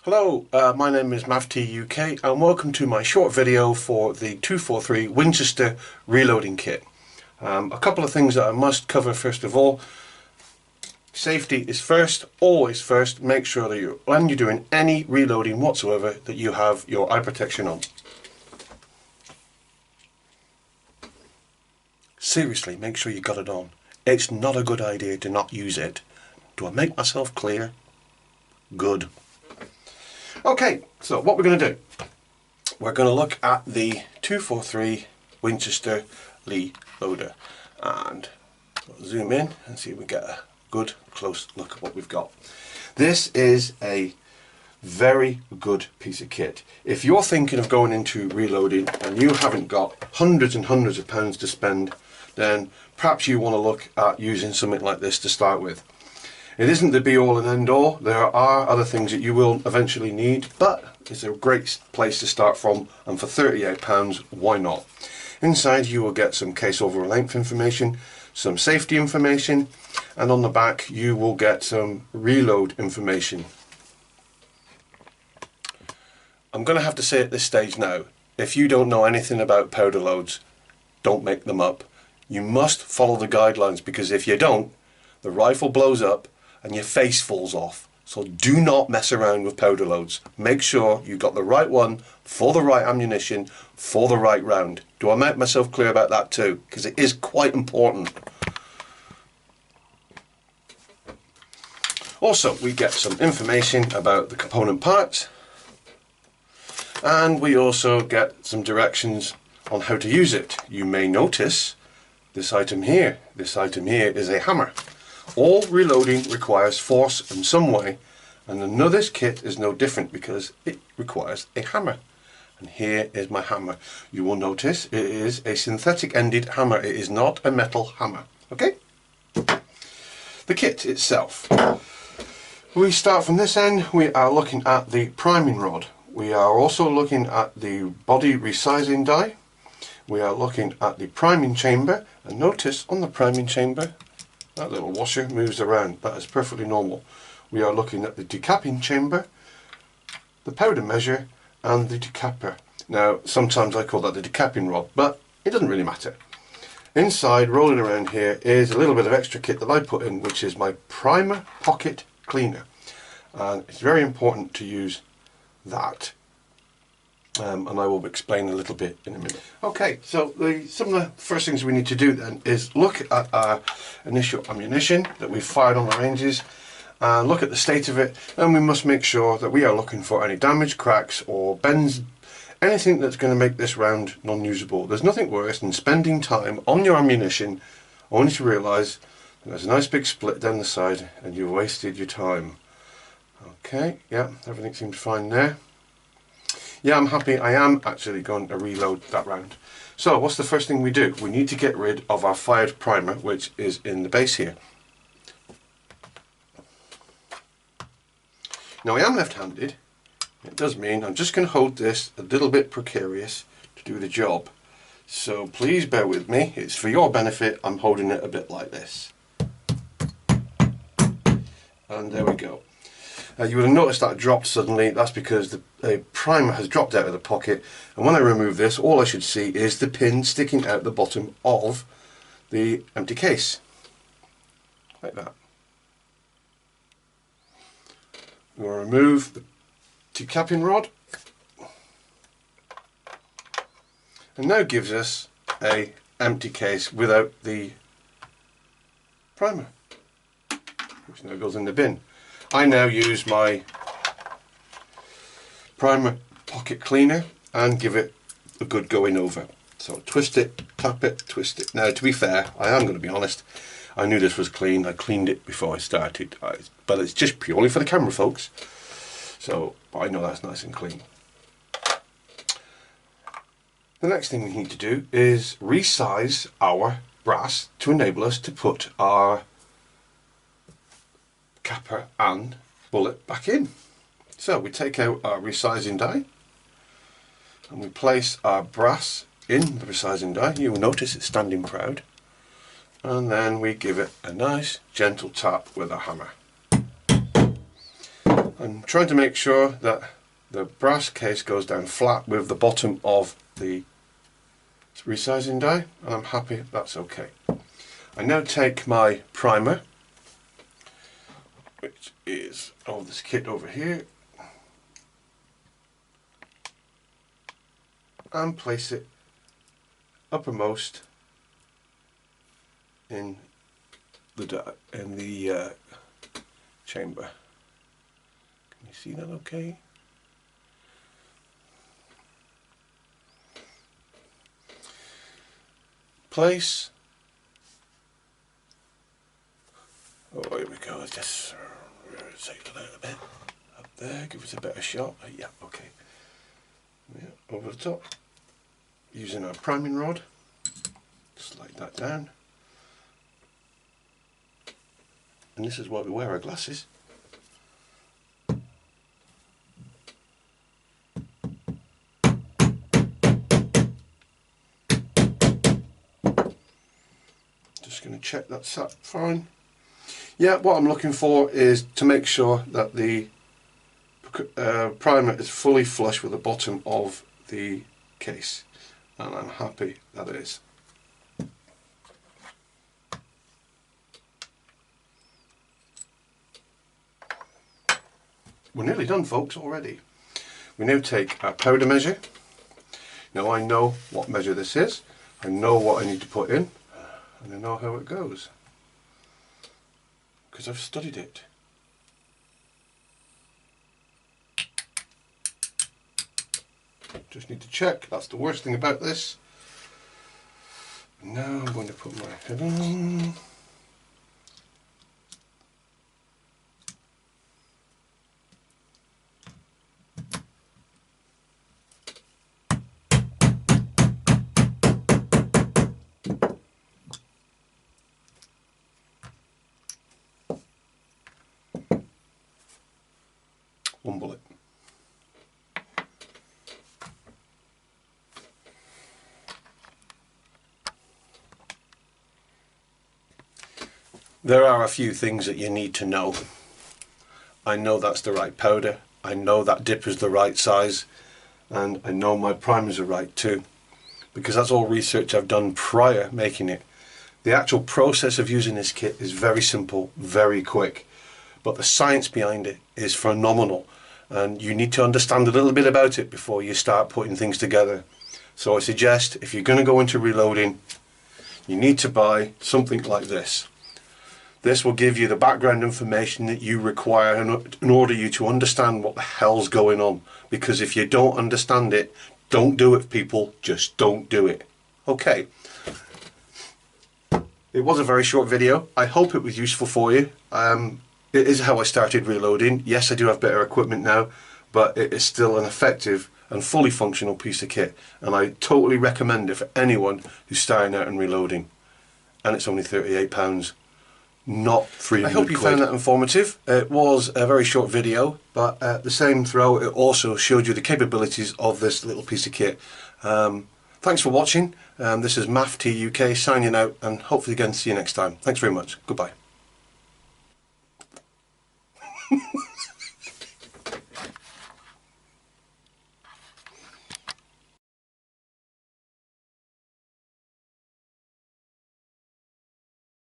Hello, my name is MAFFTUK UK and welcome to my short video for the 243 Winchester reloading kit. A couple of things that I must cover first of all. Safety is first, always first. Make sure that when you're doing any reloading whatsoever that you have your eye protection on. Seriously, make sure you got it on. It's not a good idea to not use it. Do I make myself clear? Good. Okay, so what we're going to do, we're going to look at the 243 Winchester Lee loader, and we'll zoom in and see if we get a good close look at what we've got. This is a very good piece of kit. If you're thinking of going into reloading and you haven't got hundreds and hundreds of pounds to spend, then perhaps you want to look at using something like this to start with. It isn't the be all and end all. There are other things that you will eventually need, but it's a great place to start from, and for £38, why not? Inside you will get some case over length information, some safety information, and on the back you will get some reload information. I'm going to have to say at this stage now, if you don't know anything about powder loads, don't make them up. You must follow the guidelines, because if you don't, the rifle blows up and your face falls off. So do not mess around with powder loads. Make sure you got the right one for the right ammunition for the right round. Do I make myself clear about that too? Because it is quite important. Also, we get some information about the component parts, and we also get some directions on how to use it. You may notice this item here. This item here is a hammer. All reloading requires force in some way, and this kit is no different because it requires a hammer. And here is my hammer. You will notice it is a synthetic ended hammer. It is not a metal hammer. Okay? The kit itself. We start from this end. We are looking at the priming rod. We are also looking at the body resizing die. We are looking at the priming chamber, and notice on the priming chamber that little washer moves around. That is perfectly normal. We are looking at the decapping chamber, the powder measure, and the decapper. Now, sometimes I call that the decapping rod, but it doesn't really matter. Inside, rolling around here, is a little bit of extra kit that I put in, which is my primer pocket cleaner. And it's very important to use that. And I will explain a little bit in a minute. Okay, so some of the first things we need to do then is look at our initial ammunition that we've fired on the ranges, and look at the state of it, and we must make sure that we are looking for any damage, cracks or bends, anything that's going to make this round non-usable. There's nothing worse than spending time on your ammunition only to realise there's a nice big split down the side and you've wasted your time. Okay, yeah, everything seems fine there. Yeah, I'm happy. I am actually going to reload that round. So what's the first thing we do? We need to get rid of our fired primer, which is in the base here. Now I am left-handed. It does mean I'm just going to hold this a little bit precarious to do the job. So please bear with me. It's for your benefit. I'm holding it a bit like this. And there we go. You would have noticed that it dropped suddenly. That's because the primer has dropped out of the pocket, and when I remove this, all I should see is the pin sticking out the bottom of the empty case, like that. We'll remove the decapping rod, and now gives us a empty case without the primer, which now goes in the bin. I now use my primer pocket cleaner and give it a good going over. So twist it, tap it, twist it. Now to be fair, I am going to be honest, I knew this was clean. I cleaned it before I started, but it's just purely for the camera, folks. So I know that's nice and clean. The next thing we need to do is resize our brass to enable us to put our capper and bullet back in. So we take out our resizing die and we place our brass in the resizing die. You will notice it's standing proud, and then we give it a nice gentle tap with a hammer. I'm trying to make sure that the brass case goes down flat with the bottom of the resizing die, and I'm happy that's okay. I now take my primer, which is of this kit over here, and place it uppermost in the chamber. Can you see that okay? Place. Oh, here we go. Just take it out a bit. Up there, give us a better shot. Yeah, okay. Yeah, over the top. Using our priming rod. Slide that down. And this is why we wear our glasses. Just going to check that's sat fine. Yeah, what I'm looking for is to make sure that the primer is fully flush with the bottom of the case, and I'm happy that it is. We're nearly done, folks, already. We now take our powder measure. Now I know what measure this is, I know what I need to put in, and I know how it goes, because I've studied it. Just need to check, that's the worst thing about this. Now I'm going to put my head on. One bullet. There are a few things that you need to know. I know that's the right powder, I know that dip is the right size, and I know my primers are right too, because that's all research I've done prior making it. The actual process of using this kit is very simple, very quick, but the science behind it is phenomenal, and you need to understand a little bit about it before you start putting things together. So I suggest, if you're going to go into reloading, you need to buy something like this. This will give you the background information that you require in order you to understand what the hell's going on. Because if you don't understand it, don't do it, people. Just don't do it. Okay. It was a very short video. I hope it was useful for you. It is how I started reloading. Yes, I do have better equipment now, but it is still an effective and fully functional piece of kit. And I totally recommend it for anyone who's starting out in reloading. And it's only £38. Not 300 I hope you found that informative. It was a very short video, but the same throw, it also showed you the capabilities of this little piece of kit. Thanks for watching. This is MAFFTUK UK signing out, and hopefully again see you next time. Thanks very much. Goodbye.